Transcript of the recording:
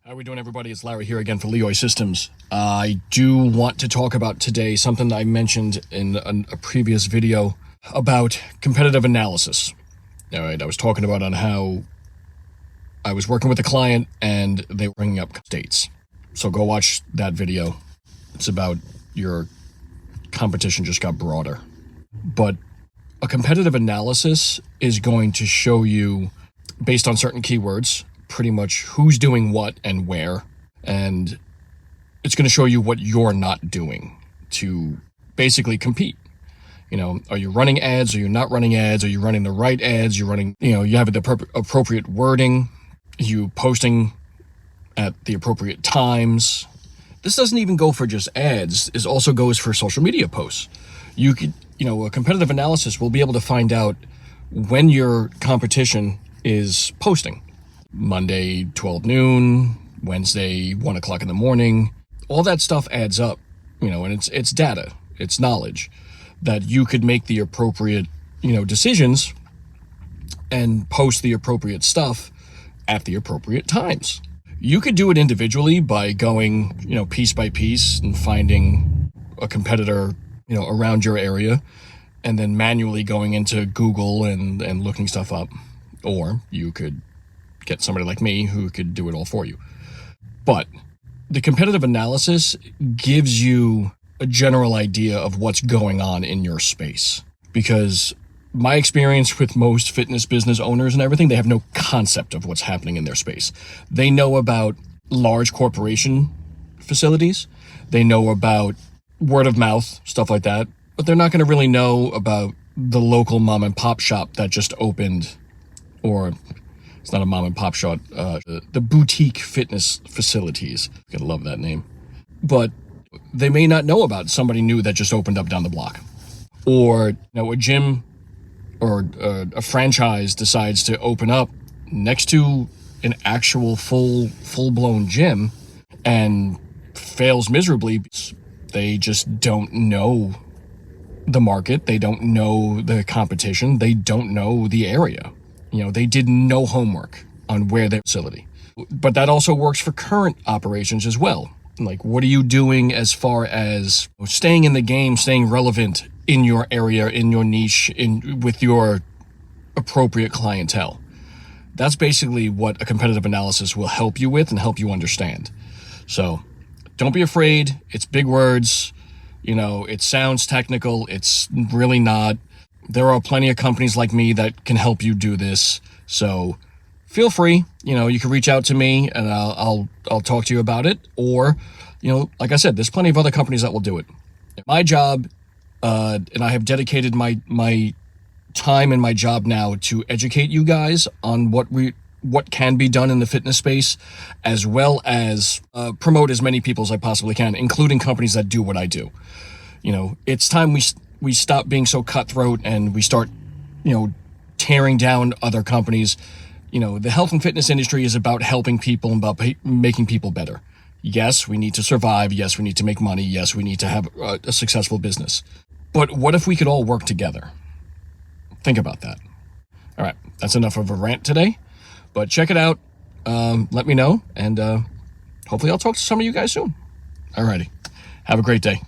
How are we doing, everybody? It's Larry here again for Leoy Systems. I do want to talk about today something that I mentioned in a previous video about competitive analysis. All right, I was talking about on how I was working with a client and they were bringing up states. So go watch that video. It's about your competition just got broader. But a competitive analysis is going to show you, based on certain keywords, pretty much who's doing what and where, and it's going to show you what you're not doing to basically compete. You know, are you running ads? Are you not running ads? Are you running the right ads? You're running, you have the appropriate wording. Are you posting at the appropriate times? This doesn't even go for just ads. It also goes for social media posts. You could, a competitive analysis will be able to find out when your competition is posting. Monday, 12 noon, Wednesday, 1 o'clock in the morning. All that stuff adds up, and it's data, it's knowledge that you could make the appropriate, decisions and post the appropriate stuff at the appropriate times. You could do it individually by going, piece by piece and finding a competitor, around your area, and then manually going into Google and looking stuff up. Or you could get somebody like me who could do it all for you. But the competitive analysis gives you a general idea of what's going on in your space. Because my experience with most fitness business owners and everything, they have no concept of what's happening in their space. They know about large corporation facilities. They know about word of mouth, stuff like that. But they're not going to really know about the local mom and pop shop that just opened, or it's not a mom and pop shop, the boutique fitness facilities. I love that name. But they may not know about somebody new that just opened up down the block. Or, a gym or a franchise decides to open up next to an actual full-blown gym and fails miserably. They just don't know the market. They don't know the competition. They don't know the area. They did no homework on where their facility. But that also works for current operations as well. Like, what are you doing as far as staying in the game, staying relevant in your area, in your niche, with your appropriate clientele? That's basically what a competitive analysis will help you with and help you understand. So don't be afraid. It's big words. It sounds technical. It's really not. There are plenty of companies like me that can help you do this. So feel free, you can reach out to me and I'll talk to you about it. Or, like I said, there's plenty of other companies that will do it. My job, and I have dedicated my time in my job now to educate you guys on what can be done in the fitness space, as well as promote as many people as I possibly can, including companies that do what I do. It's time we stop being so cutthroat and we start, tearing down other companies. The health and fitness industry is about helping people and about making people better. Yes, we need to survive. Yes, we need to make money. Yes, we need to have a successful business. But what if we could all work together? Think about that. All right, that's enough of a rant today, but check it out. Let me know, and hopefully I'll talk to some of you guys soon. All righty. Have a great day.